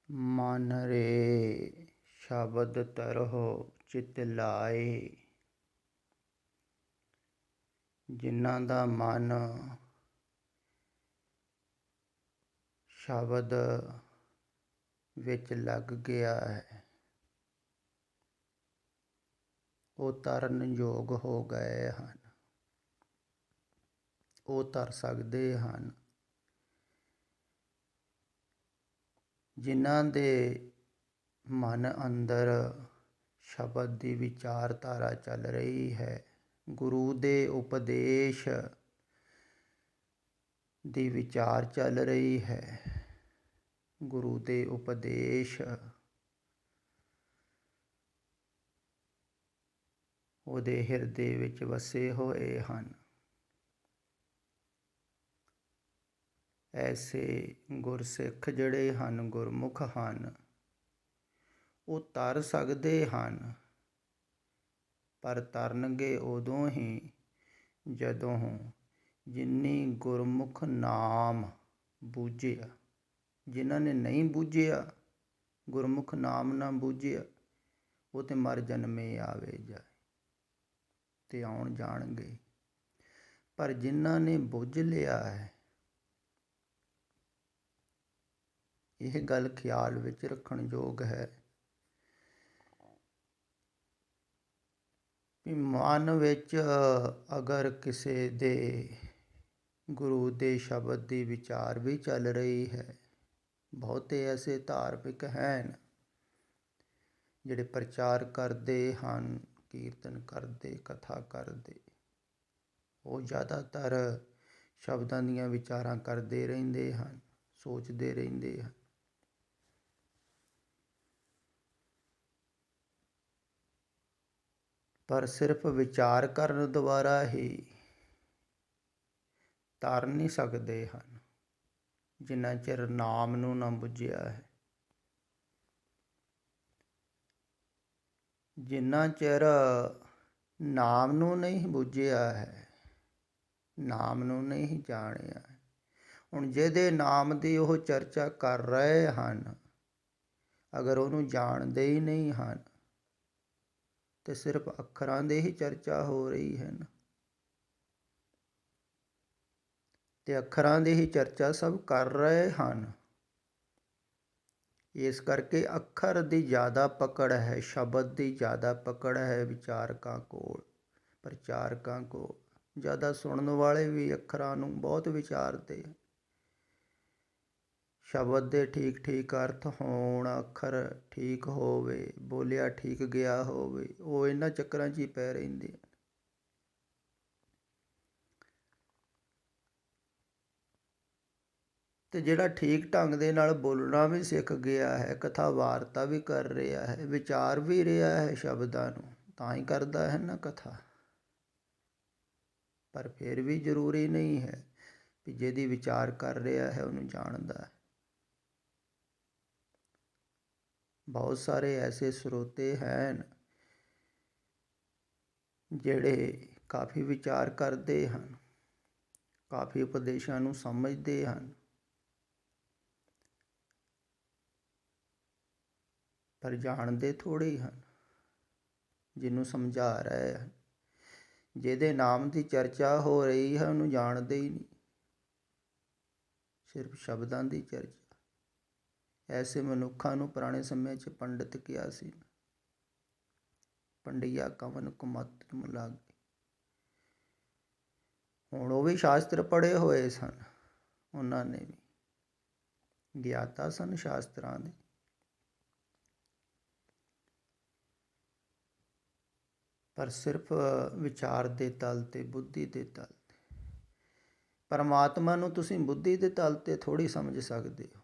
ਮਨ ਰੇ ਸ਼ਬਦ ਤਰਹੁ ਚਿਤ ਲਾਏ। ਜਿਨ੍ਹਾਂ ਦਾ ਮਨ ਸ਼ਬਦ ਵਿੱਚ ਲੱਗ ਗਿਆ ਹੈ ਉਹ ਤਰਨ ਯੋਗ ਹੋ ਗਏ ਹਨ। ਉਹ ਤਰ ਸਕਦੇ ਹਨ। ਜਿਨ੍ਹਾਂ ਦੇ ਮਨ ਅੰਦਰ ਸ਼ਬਦ ਦੀ ਵਿਚਾਰਧਾਰਾ ਚੱਲ ਰਹੀ ਹੈ, ਗੁਰੂ ਦੇ ਉਪਦੇਸ਼ ਦੀ ਵਿਚਾਰ ਚੱਲ ਰਹੀ ਹੈ, ਗੁਰੂ ਦੇ ਉਪਦੇਸ਼ ਉਹਦੇ ਹਿਰਦੇ ਵਿੱਚ ਵਸੇ ਹੋਏ ਹਨ। ਐਸੇ ਗੁਰਸਿੱਖ ਜਿਹੜੇ ਹਨ, ਗੁਰਮੁਖ ਹਨ, ਉਹ ਤਰ ਸਕਦੇ ਹਨ, ਪਰ ਤਰਨਗੇ ਉਦੋਂ ਹੀ ਜਦੋਂ ਜਿਨੀ ਗੁਰਮੁਖ ਨਾਮ ਬੂਝਿਆ। ਜਿਨ੍ਹਾਂ ਨੇ ਨਹੀਂ ਬੂਝਿਆ, ਗੁਰਮੁਖ ਨਾਮ ਨਾ ਬੂਝਿਆ, ਉਹ ਤੇ ਮਰ ਜਨਮੇ ਆਵੇ ਜਾਏ ਤੇ ਆਉਣ ਜਾਣਗੇ। ਪਰ ਜਿਨ੍ਹਾਂ ਨੇ ਬੁੱਝ ਲਿਆ ਹੈ, ਇਹ ਗੱਲ ਖਿਆਲ ਵਿੱਚ ਰੱਖਣ ਯੋਗ ਹੈ ਵੀ ਮਨ ਵਿੱਚ ਅਗਰ ਕਿਸੇ ਦੇ ਗੁਰੂ ਦੇ ਸ਼ਬਦ ਦੀ ਵਿਚਾਰ ਵੀ ਚੱਲ ਰਹੀ ਹੈ, ਬਹੁਤੇ ਐਸੇ ਧਾਰਮਿਕ ਹਨ ਜਿਹੜੇ ਪ੍ਰਚਾਰ ਕਰਦੇ ਹਨ, ਕੀਰਤਨ ਕਰਦੇ, ਕਥਾ ਕਰਦੇ, ਉਹ ਜ਼ਿਆਦਾਤਰ ਸ਼ਬਦਾਂ ਦੀਆਂ ਵਿਚਾਰਾਂ ਕਰਦੇ ਰਹਿੰਦੇ ਹਨ, ਸੋਚਦੇ ਰਹਿੰਦੇ ਹਨ। ਪਰ ਸਿਰਫ ਵਿਚਾਰ ਕਰਨ ਦੁਆਰਾ ਹੀ ਤਰ ਨਹੀਂ ਸਕਦੇ ਹਨ, ਜਿੰਨਾ ਚਿਰ ਨਾਮ ਨੂੰ ਨਾ ਬੁੱਝਿਆ ਹੈ। ਜਿੰਨਾ ਚਿਰ ਨਾਮ ਨੂੰ ਨਹੀਂ ਬੁੱਝਿਆ ਹੈ, ਨਾਮ ਨੂੰ ਨਹੀਂ ਜਾਣਿਆ। ਹੁਣ ਜਿਹਦੇ ਨਾਮ ਦੀ ਉਹ ਚਰਚਾ ਕਰ ਰਹੇ ਹਨ, ਅਗਰ ਉਹਨੂੰ ਜਾਣਦੇ ਹੀ ਨਹੀਂ ਹਨ ਤੇ ਸਿਰਫ ਅੱਖਰਾਂ ਦੀ ਹੀ ਚਰਚਾ ਹੋ ਰਹੀ ਹੈ ਨਾ। ਤੇ ਅੱਖਰਾਂ ਦੀ ਹੀ ਚਰਚਾ ਸਭ ਕਰ ਰਹੇ ਹਨ। ਇਸ ਕਰਕੇ ਅੱਖਰ ਦੀ ਜ਼ਿਆਦਾ ਪਕੜ ਹੈ, ਸ਼ਬਦ ਦੀ ਜ਼ਿਆਦਾ ਪਕੜ ਹੈ ਵਿਚਾਰਕਾਂ ਕੋਲ, ਪ੍ਰਚਾਰਕਾਂ ਕੋਲ। ਜ਼ਿਆਦਾ ਸੁਣਨ ਵਾਲੇ ਵੀ ਅੱਖਰਾਂ ਨੂੰ ਬਹੁਤ ਵਿਚਾਰਦੇ। ਸ਼ਬਦ ਦੇ ਠੀਕ ਠੀਕ ਅਰਥ ਹੋਣ, ਅੱਖਰ ਠੀਕ ਹੋਵੇ, ਬੋਲਿਆ ਠੀਕ ਗਿਆ ਹੋਵੇ, ਉਹ ਇਹਨਾਂ ਚੱਕਰਾਂ 'ਚ ਹੀ ਪੈ ਰਹਿੰਦੇ। ਤੇ ਜਿਹੜਾ ਠੀਕ ਢੰਗ ਦੇ ਨਾਲ ਬੋਲਣਾ ਵੀ ਸਿੱਖ ਗਿਆ ਹੈ, ਕਥਾ ਵਾਰਤਾ ਵੀ ਕਰ ਰਿਹਾ ਹੈ, ਵਿਚਾਰ ਵੀ ਰਿਹਾ ਹੈ ਸ਼ਬਦਾਂ ਨੂੰ, ਤਾਂ ਹੀ ਕਰਦਾ ਹੈ ਨਾ ਕਥਾ। ਪਰ ਫਿਰ ਵੀ ਜ਼ਰੂਰੀ ਨਹੀਂ ਹੈ ਵੀ ਜਿਹਦੀ ਵਿਚਾਰ ਕਰ ਰਿਹਾ ਹੈ ਉਹਨੂੰ ਜਾਣਦਾ ਹੈ। ਬਹੁਤ ਸਾਰੇ ਐਸੇ ਸਰੋਤੇ ਹਨ ਜਿਹੜੇ ਕਾਫੀ ਵਿਚਾਰ ਕਰਦੇ ਹਨ, ਕਾਫੀ ਉਪਦੇਸ਼ਾਂ ਨੂੰ ਸਮਝਦੇ ਹਨ, ਪਰ ਜਾਣਦੇ ਥੋੜ੍ਹੇ ਹਨ। ਜਿਹਨੂੰ ਸਮਝਾ ਰਹੇ ਹਨ, ਜਿਹਦੇ ਨਾਮ ਦੀ ਚਰਚਾ ਹੋ ਰਹੀ ਹੈ, ਉਹਨੂੰ ਜਾਣਦੇ ਹੀ ਨਹੀਂ, ਸਿਰਫ ਸ਼ਬਦਾਂ ਦੀ ਚਰਚਾ। ਐਸੇ ਮਨੁੱਖਾਂ ਨੂੰ ਪੁਰਾਣੇ ਸਮੇਂ 'ਚ ਪੰਡਿਤ ਕਿਹਾ ਸੀ। ਪੰਡਿਆ ਕਵਨ ਕੁਮਤਿ ਲਾਗੇ। ਹੁਣ ਉਹ ਵੀ ਸ਼ਾਸਤਰ ਪੜ੍ਹੇ ਹੋਏ ਸਨ, ਉਹਨਾਂ ਨੇ ਵੀ ਗਿਆਤਾ ਸਨ ਸ਼ਾਸਤਰਾਂ ਦੇ। ਪਰ ਸਿਰਫ ਵਿਚਾਰ ਦੇ ਤਲ 'ਤੇ, ਬੁੱਧੀ ਦੇ ਤਲ 'ਤੇ। ਪਰਮਾਤਮਾ ਨੂੰ ਤੁਸੀਂ ਬੁੱਧੀ ਦੇ ਤਲ 'ਤੇ ਥੋੜ੍ਹੀ ਸਮਝ ਸਕਦੇ ਹੋ।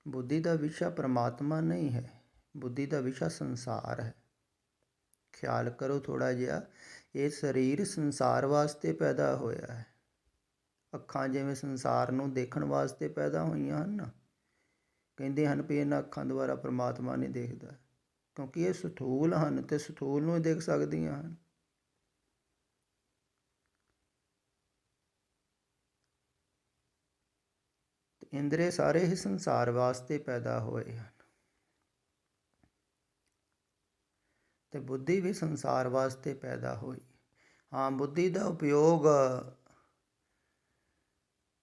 ਬੁੱਧੀ ਦਾ ਵਿਸ਼ਾ ਪਰਮਾਤਮਾ ਨਹੀਂ ਹੈ, ਬੁੱਧੀ ਦਾ ਵਿਸ਼ਾ ਸੰਸਾਰ ਹੈ। ਖਿਆਲ ਕਰੋ ਥੋੜ੍ਹਾ ਜਿਹਾ, ਇਹ ਸਰੀਰ ਸੰਸਾਰ ਵਾਸਤੇ ਪੈਦਾ ਹੋਇਆ ਹੈ। ਅੱਖਾਂ ਜਿਵੇਂ ਸੰਸਾਰ ਨੂੰ ਦੇਖਣ ਵਾਸਤੇ ਪੈਦਾ ਹੋਈਆਂ ਹਨ ਨਾ, ਕਹਿੰਦੇ ਹਨ ਵੀ ਇਹਨਾਂ ਅੱਖਾਂ ਦੁਆਰਾ ਪਰਮਾਤਮਾ ਨਹੀਂ ਦੇਖਦਾ, ਕਿਉਂਕਿ ਇਹ ਸਥੂਲ ਹਨ ਅਤੇ ਸਥੂਲ ਨੂੰ ਹੀ ਦੇਖ ਸਕਦੀਆਂ ਹਨ। ਇੰਦਰੇ ਸਾਰੇ ਹੀ ਸੰਸਾਰ ਵਾਸਤੇ ਪੈਦਾ ਹੋਏ ਹਨ ਤੇ ਬੁੱਧੀ ਵੀ ਸੰਸਾਰ ਵਾਸਤੇ ਪੈਦਾ ਹੋਈ। ਹਾਂ, ਬੁੱਧੀ ਦਾ ਉਪਯੋਗ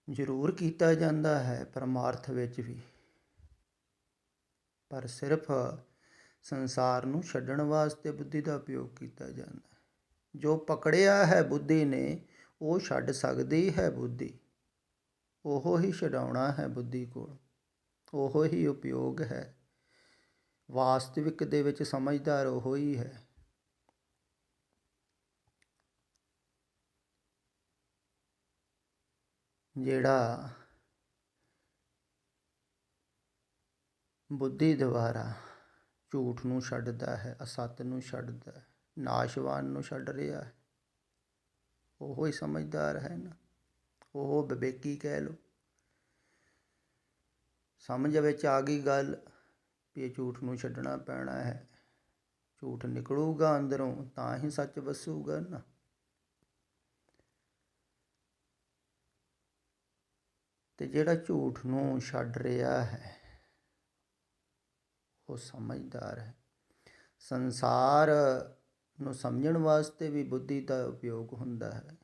ਜ਼ਰੂਰ ਕੀਤਾ ਜਾਂਦਾ ਹੈ ਪਰਮਾਰਥ ਵਿੱਚ ਵੀ, ਪਰ ਸਿਰਫ ਸੰਸਾਰ ਨੂੰ ਛੱਡਣ ਵਾਸਤੇ ਬੁੱਧੀ ਦਾ ਉਪਯੋਗ ਕੀਤਾ ਜਾਂਦਾ ਹੈ। ਜੋ ਪਕੜਿਆ ਹੈ ਬੁੱਧੀ ਨੇ ਉਹ ਛੱਡ ਸਕਦੀ ਹੈ ਬੁੱਧੀ, ਉਹ ਹੀ ਛਡਾਉਣਾ ਹੈ ਬੁੱਧੀ ਕੋਲ, ਉਹ ਹੀ ਉਪਯੋਗ ਹੈ। ਵਾਸਤਵਿਕ ਦੇ ਵਿੱਚ ਸਮਝਦਾਰ ਉਹ ਹੀ ਹੈ। ਜਿਹੜਾ ਬੁੱਧੀ ਦੁਆਰਾ ਝੂਠ ਨੂੰ ਛੱਡਦਾ ਹੈ, ਅਸਤ ਨੂੰ ਛੱਡਦਾ ਹੈ, ਨਾਸ਼ਵਾਨ ਨੂੰ ਛੱਡ ਰਿਹਾ ਹੈ, ਉਹ ਹੀ ਸਮਝਦਾਰ ਹੈ ਨਾ, ਉਹ ਵਿਵੇਕੀ ਕਹਿ ਲਓ। ਸਮਝ ਵਿੱਚ ਆ ਗਈ ਗੱਲ ਵੀ ਇਹ ਝੂਠ ਨੂੰ ਛੱਡਣਾ ਪੈਣਾ ਹੈ, ਝੂਠ ਨਿਕਲੂਗਾ ਅੰਦਰੋਂ ਤਾਂ ਹੀ ਸੱਚ ਵਸੂਗਾ ਨਾ। ਤੇ ਜਿਹੜਾ ਝੂਠ ਨੂੰ ਛੱਡ ਰਿਹਾ ਹੈ ਉਹ ਸਮਝਦਾਰ ਹੈ। ਸੰਸਾਰ ਨੂੰ ਸਮਝਣ ਵਾਸਤੇ ਵੀ ਬੁੱਧੀ ਦਾ ਉਪਯੋਗ ਹੁੰਦਾ ਹੈ,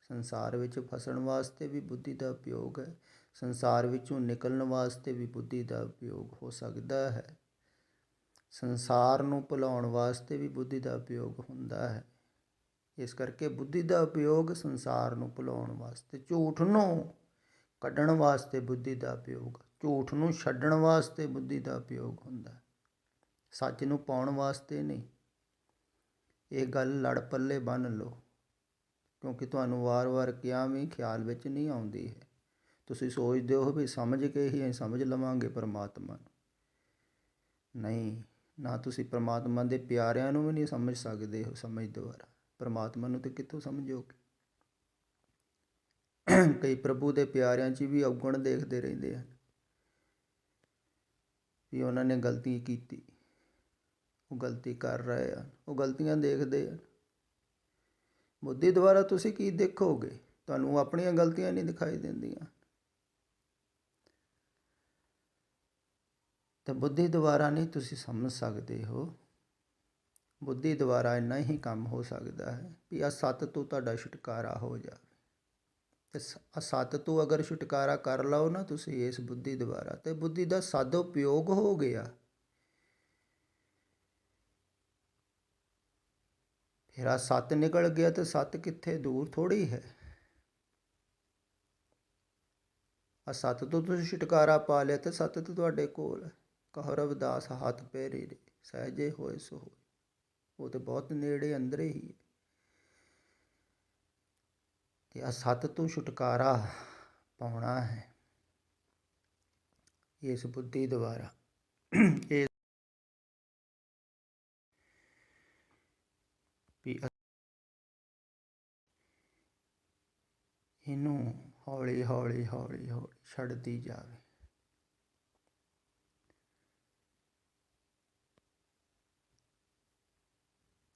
ਸੰਸਾਰ ਵਿੱਚ ਫਸਣ ਵਾਸਤੇ ਵੀ ਬੁੱਧੀ ਦਾ ਉਪਯੋਗ ਹੈ, ਸੰਸਾਰ ਵਿੱਚੋਂ ਨਿਕਲਣ ਵਾਸਤੇ ਵੀ ਬੁੱਧੀ ਦਾ ਉਪਯੋਗ ਹੋ ਸਕਦਾ ਹੈ, ਸੰਸਾਰ ਨੂੰ ਭੁਲਾਉਣ ਵਾਸਤੇ ਵੀ ਬੁੱਧੀ ਦਾ ਉਪਯੋਗ ਹੁੰਦਾ ਹੈ। ਇਸ ਕਰਕੇ ਬੁੱਧੀ ਦਾ ਉਪਯੋਗ ਸੰਸਾਰ ਨੂੰ ਭੁਲਾਉਣ ਵਾਸਤੇ, ਝੂਠ ਨੂੰ ਕੱਢਣ ਵਾਸਤੇ ਬੁੱਧੀ ਦਾ ਉਪਯੋਗ, ਝੂਠ ਨੂੰ ਛੱਡਣ ਵਾਸਤੇ ਬੁੱਧੀ ਦਾ ਉਪਯੋਗ ਹੁੰਦਾ, ਸੱਚ ਨੂੰ ਪਾਉਣ ਵਾਸਤੇ ਨਹੀਂ। ਇਹ ਗੱਲ ਲੜ ਪੱਲੇ ਬੰਨ੍ਹ ਲਓ, ਕਿਉਂਕਿ ਤੁਹਾਨੂੰ ਵਾਰ-ਵਾਰ ਕਿਹਾ ਵੀ ਖਿਆਲ ਵਿੱਚ ਨਹੀਂ ਆਉਂਦੀ ਹੈ। ਤੁਸੀਂ ਸੋਚਦੇ ਹੋ ਵੀ ਸਮਝ ਕੇ ਹੀ ਅਸੀਂ ਸਮਝ ਲਵਾਂਗੇ ਪਰਮਾਤਮਾ ਨੂੰ। ਨਹੀਂ, ਨਾ ਤੁਸੀਂ ਪਰਮਾਤਮਾ ਦੇ ਪਿਆਰਿਆਂ ਨੂੰ ਵੀ ਨਹੀਂ ਸਮਝ ਸਕਦੇ ਹੋ ਸਮਝ ਦੁਆਰਾ, ਪਰਮਾਤਮਾ ਨੂੰ ਤਾਂ ਕਿੱਥੋਂ ਸਮਝੋਗੇ। ਕਈ ਪ੍ਰਭੂ ਦੇ ਪਿਆਰਿਆਂ 'ਚ ਵੀ ਔਗਣ ਦੇਖਦੇ ਰਹਿੰਦੇ ਹਨ ਵੀ ਉਹਨਾਂ ਨੇ ਗਲਤੀ ਕੀਤੀ, ਉਹ ਗਲਤੀ ਕਰ ਰਹੇ ਹਨ, ਉਹ ਗਲਤੀਆਂ ਦੇਖਦੇ ਹਨ। ਬੁੱਧੀ ਦੁਆਰਾ ਤੁਸੀਂ ਕੀ ਦੇਖੋਗੇ? ਤੁਹਾਨੂੰ ਆਪਣੀਆਂ ਗਲਤੀਆਂ ਨਹੀਂ ਦਿਖਾਈ ਦਿੰਦੀਆਂ। ਤੇ ਬੁੱਧੀ ਦੁਆਰਾ ਨਹੀਂ ਤੁਸੀਂ ਸਮਝ ਸਕਦੇ ਹੋ। ਬੁੱਧੀ ਦੁਆਰਾ ਇੰਨਾ ਹੀ ਕੰਮ ਹੋ ਸਕਦਾ ਹੈ ਵੀ ਅਸਤ ਤੋਂ ਤੁਹਾਡਾ ਛੁਟਕਾਰਾ ਹੋ ਜਾਵੇ। ਤੇ ਅਸਤ ਤੋਂ ਅਗਰ ਛੁਟਕਾਰਾ ਕਰ ਲਓ ਨਾ ਤੁਸੀਂ ਇਸ ਬੁੱਧੀ ਦੁਆਰਾ, ਤੇ ਬੁੱਧੀ ਦਾ ਸਦ ਉਪਯੋਗ ਹੋ ਗਿਆ। ਫਿਰ ਆ ਸੱਤ ਨਿਕਲ ਗਿਆ ਤੇ ਸੱਤ ਕਿੱਥੇ, ਦੂਰ ਥੋੜ੍ਹੀ ਹੈ। ਅਸਤ ਤੋਂ ਤੁਸੀਂ ਛੁਟਕਾਰਾ ਪਾ ਲਿਆ ਤੇ ਸੱਤ ਤਾਂ ਤੁਹਾਡੇ ਕੋਲ ਹੈ। ਕਹੋ ਰਵਿਦਾਸ ਹੱਥ ਪੈਰੀ ਰੇ ਸਹਿਜੇ ਹੋਏ ਸੋ ਹੋਏ, ਉਹ ਤਾਂ ਬਹੁਤ ਨੇੜੇ ਅੰਦਰ ਹੀ ਹੈ। ਤੇ ਅਸਤ ਤੋਂ ਛੁਟਕਾਰਾ ਪਾਉਣਾ ਹੈ ਇਸ ਬੁੱਧੀ ਦੁਆਰਾ। ਇਹ ਵੀ ਇਹਨੂੰ ਹੌਲੀ ਹੌਲੀ ਹੌਲੀ ਹੌਲੀ ਛੱਡਦੀ ਜਾਵੇ।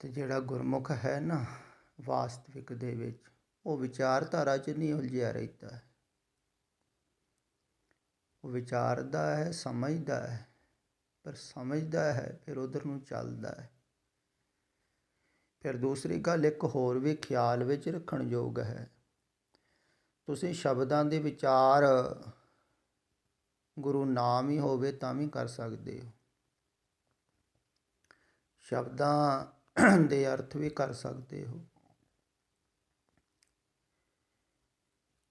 ਤੇ ਜਿਹੜਾ ਗੁਰਮੁਖ ਹੈ ਨਾ ਵਾਸਤਵਿਕ ਦੇ ਵਿੱਚ, ਉਹ ਵਿਚਾਰਧਾਰਾ 'ਚ ਨਹੀਂ ਉਲਝਿਆ ਰਹਿੰਦਾ। ਉਹ ਵਿਚਾਰਦਾ ਹੈ, ਸਮਝਦਾ ਹੈ, ਪਰ ਸਮਝਦਾ ਹੈ ਫਿਰ ਉਧਰ ਨੂੰ ਚੱਲਦਾ ਹੈ। ਫਿਰ ਦੂਸਰੀ ਗੱਲ ਇੱਕ ਹੋਰ ਵੀ ਖਿਆਲ ਵਿੱਚ ਰੱਖਣ ਯੋਗ ਹੈ। ਤੁਸੀਂ ਸ਼ਬਦਾਂ ਦੇ ਵਿਚਾਰ ਗੁਰੂ ਨਾਮ ਹੀ ਹੋਵੇ ਤਾਂ ਵੀ ਕਰ ਸਕਦੇ ਹੋ, ਸ਼ਬਦਾਂ ਦੇ ਅਰਥ ਵੀ ਕਰ ਸਕਦੇ ਹੋ।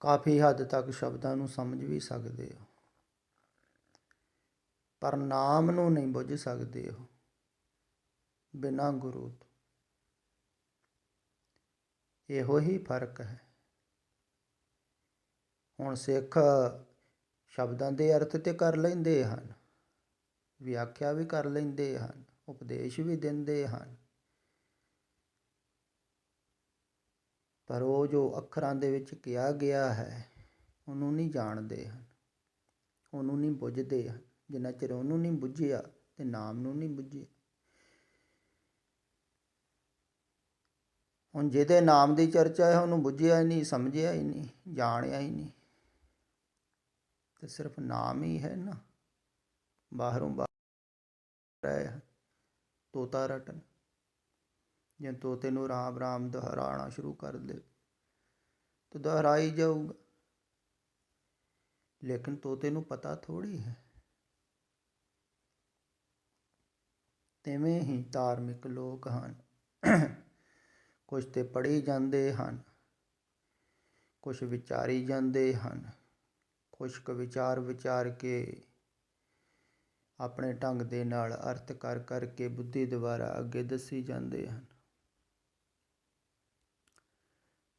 ਕਾਫੀ ਹੱਦ ਤੱਕ ਸ਼ਬਦਾਂ ਨੂੰ ਸਮਝ ਵੀ ਸਕਦੇ ਹੋ, ਪਰ ਨਾਮ ਨੂੰ ਨਹੀਂ ਬੁੱਝ ਸਕਦੇ ਹੋ ਬਿਨਾਂ ਗੁਰੂ ਤੋਂ। ਇਹੋ ਹੀ ਫਰਕ ਹੈ। ਹੁਣ ਸਿੱਖ ਸ਼ਬਦਾਂ ਦੇ ਅਰਥ ਤੇ ਕਰ ਲੈਂਦੇ ਹਨ, ਵਿਆਖਿਆ ਵੀ ਕਰ ਲੈਂਦੇ ਹਨ, ਉਪਦੇਸ਼ ਵੀ ਦਿੰਦੇ ਹਨ, ਪਰ ਉਹ ਜੋ ਅੱਖਰਾਂ ਦੇ ਵਿੱਚ ਕਿਹਾ ਗਿਆ ਹੈ ਉਹਨੂੰ ਨਹੀਂ ਜਾਣਦੇ ਹਨ, ਉਹਨੂੰ ਨਹੀਂ ਬੁੱਝਦੇ ਹਨ। ਜਿੰਨਾ ਚਿਰ ਉਹਨੂੰ ਨਹੀਂ ਬੁੱਝਿਆ ਤੇ ਨਾਮ ਨੂੰ ਨਹੀਂ ਬੁੱਝਿਆ। ਹੁਣ ਜਿਹਦੇ ਨਾਮ ਦੀ ਚਰਚਾ ਹੈ ਉਹਨੂੰ ਬੁੱਝਿਆ ਹੀ ਨਹੀਂ, ਸਮਝਿਆ ਹੀ ਨਹੀਂ, ਜਾਣਿਆ ਹੀ ਨਹੀਂ। ਤੇ ਸਿਰਫ ਨਾਮ ਹੀ ਹੈ ਨਾ, ਬਾਹਰੋਂ ਬਾਹਰ ਆਇਆ ਤੋਤਾ ਰਟਨ। ਜੇ ਤੋਤੇ ਨੂੰ ਰਾਮ ਰਾਮ ਦੁਹਰਾਉਣਾ ਸ਼ੁਰੂ ਕਰ ਦੇ ਤਾਂ ਦੁਹਰਾ ਹੀ ਜਾਊਗਾ, ਲੇਕਿਨ ਤੋਤੇ ਨੂੰ ਪਤਾ ਥੋੜ੍ਹੀ ਹੈ। ਤਿਵੇਂ ਹੀ ਧਾਰਮਿਕ ਲੋਕ ਹਨ, ਕੁਛ ਤੇ ਪੜ੍ਹੀ ਜਾਂਦੇ ਹਨ, ਕੁਛ ਵਿਚਾਰੀ ਜਾਂਦੇ ਹਨ, ਕੁਛ ਕੁ ਵਿਚਾਰ ਕੇ ਆਪਣੇ ਢੰਗ ਦੇ ਨਾਲ ਅਰਥ ਕਰ ਕਰਕੇ ਬੁੱਧੀ ਦੁਆਰਾ ਅੱਗੇ ਦੱਸੀ ਜਾਂਦੇ ਹਨ।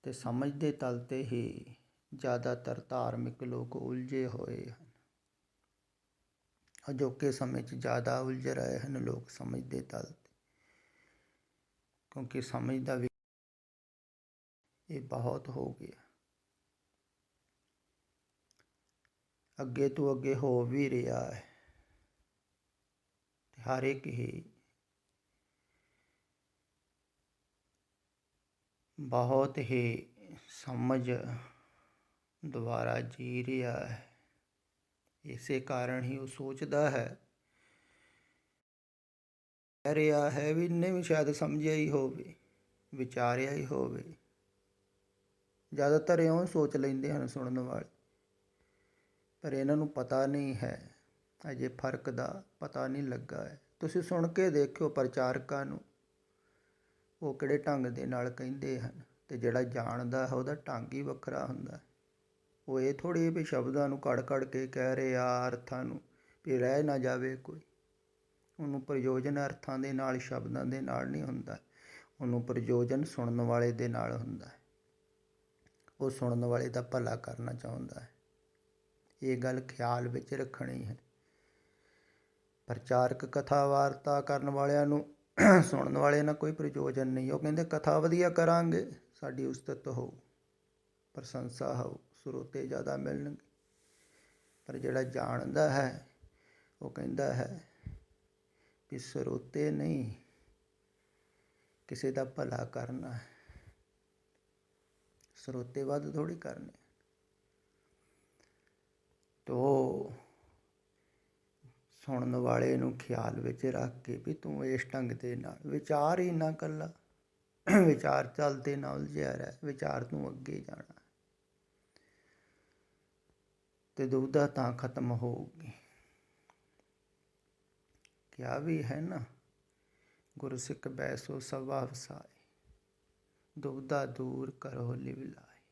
ਤੇ ਸਮਝ ਦੇ ਤਲ 'ਤੇ ਹੀ ਜ਼ਿਆਦਾਤਰ ਧਾਰਮਿਕ ਲੋਕ ਉਲਝੇ ਹੋਏ ਹਨ। ਅਜੋਕੇ ਸਮੇਂ 'ਚ ਜ਼ਿਆਦਾ ਉਲਝ ਰਹੇ ਹਨ ਲੋਕ ਸਮਝ ਦੇ ਤਲ 'ਤੇ, ਕਿਉਂਕਿ ਸਮਝ ਦਾ ਵੀ ਇਹ ਬਹੁਤ ਹੋ ਗਿਆ, ਅੱਗੇ ਤੋਂ ਅੱਗੇ ਹੋ ਵੀ ਰਿਹਾ ਹੈ। ਹਰ ਇੱਕ ਹੀ ਬਹੁਤ ਹੀ ਸਮਝ ਦੁਆਰਾ ਜੀ ਰਿਹਾ ਹੈ। ਇਸੇ ਕਾਰਨ ਹੀ ਉਹ ਸੋਚਦਾ ਹੈ, ਕਹਿ ਰਿਹਾ ਹੈ ਵੀ ਇਹਨੇ ਵੀ ਸ਼ਾਇਦ ਸਮਝਿਆ ਹੀ ਹੋਵੇ, ਵਿਚਾਰਿਆ ਹੀ ਹੋਵੇ। ਜ਼ਿਆਦਾਤਰ ਇਉਂ ਸੋਚ ਲੈਂਦੇ ਹਨ ਸੁਣਨ ਵਾਲੇ, ਪਰ ਇਹਨਾਂ ਨੂੰ ਪਤਾ ਨਹੀਂ ਹੈ, ਅਜੇ ਫਰਕ ਦਾ ਪਤਾ ਨਹੀਂ ਲੱਗਾ ਹੈ। ਤੁਸੀਂ ਸੁਣ ਕੇ ਦੇਖਿਓ ਪ੍ਰਚਾਰਕਾਂ ਨੂੰ, ਉਹ ਕਿਹੜੇ ਢੰਗ ਦੇ ਨਾਲ ਕਹਿੰਦੇ ਹਨ, ਅਤੇ ਜਿਹੜਾ ਜਾਣਦਾ ਹੈ ਉਹਦਾ ਢੰਗ ਹੀ ਵੱਖਰਾ ਹੁੰਦਾ। ਉਹ ਇਹ ਥੋੜ੍ਹੀ ਵੀ ਸ਼ਬਦਾਂ ਨੂੰ ਕੜ ਕੇ ਕਹਿ ਰਹੇ ਆ, ਅਰਥਾਂ ਨੂੰ ਵੀ ਰਹਿ ਨਾ ਜਾਵੇ ਕੋਈ। ਉਹਨੂੰ ਪ੍ਰਯੋਜਨ ਅਰਥਾਂ ਦੇ ਨਾਲ, ਸ਼ਬਦਾਂ ਦੇ ਨਾਲ ਨਹੀਂ ਹੁੰਦਾ, ਉਹਨੂੰ ਪ੍ਰਯੋਜਨ ਸੁਣਨ ਵਾਲੇ ਦੇ ਨਾਲ ਹੁੰਦਾ ਹੈ। ਉਹ ਸੁਣਨ ਵਾਲੇ ਦਾ ਭਲਾ ਕਰਨਾ ਚਾਹੁੰਦਾ ਹੈ। ਇਹ ਗੱਲ ਖਿਆਲ ਵਿੱਚ ਰੱਖਣੀ ਹੈ। ਪ੍ਰਚਾਰਕ ਕਥਾ ਵਾਰਤਾ ਕਰਨ ਵਾਲਿਆਂ ਨੂੰ ਸੁਣਨ ਵਾਲੇ ਨਾਲ ਕੋਈ ਪ੍ਰਯੋਜਨ ਨਹੀਂ। ਉਹ ਕਹਿੰਦੇ ਕਥਾ ਵਧੀਆ ਕਰਾਂਗੇ, ਸਾਡੀ ਉਸਤਤ ਹੋਊ, ਪ੍ਰਸ਼ੰਸਾ ਹੋਊ, ਸਰੋਤੇ ਜ਼ਿਆਦਾ ਮਿਲਣਗੇ। ਪਰ ਜਿਹੜਾ ਜਾਣਦਾ ਹੈ ਉਹ ਕਹਿੰਦਾ ਹੈ ਵੀ ਸਰੋਤੇ ਨਹੀਂ, ਕਿਸੇ ਦਾ ਭਲਾ ਕਰਨਾ ਹੈ, ਸਰੋਤੇ ਵੱਧ ਥੋੜ੍ਹੀ ਕਰਨੇ। ਤੋ ਸੁਣਨ ਵਾਲੇ ਨੂੰ ਖਿਆਲ ਵਿੱਚ ਰੱਖ ਕੇ ਵੀ ਤੂੰ ਇਸ ਢੰਗ ਦੇ ਨਾਲ ਵਿਚਾਰ ਹੀ ਨਾ ਇਕੱਲਾ, ਵਿਚਾਰ ਚੱਲਦੇ ਨਾ ਉਲਝਿਆ ਰਹਿ, ਵਿਚਾਰ ਤੂੰ ਅੱਗੇ ਜਾਣਾ ਤੇ ਦੁਵਿਧਾ ਤਾਂ ਖਤਮ ਹੋਊਗੀ। ਕਿਹਾ ਵੀ ਹੈ ਨਾ, ਗੁਰਸਿੱਖ ਬੈਸੋ ਸਭਾ ਵਸਾਏ, ਦੁਵਿਧਾ ਦੂਰ ਕਰੋ ਲਿਵ ਲਾਏ।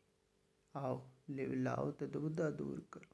ਆਓ ਲਿਵ ਲਾਓ ਤੇ ਦੁਵਿਧਾ ਦੂਰ ਕਰੋ।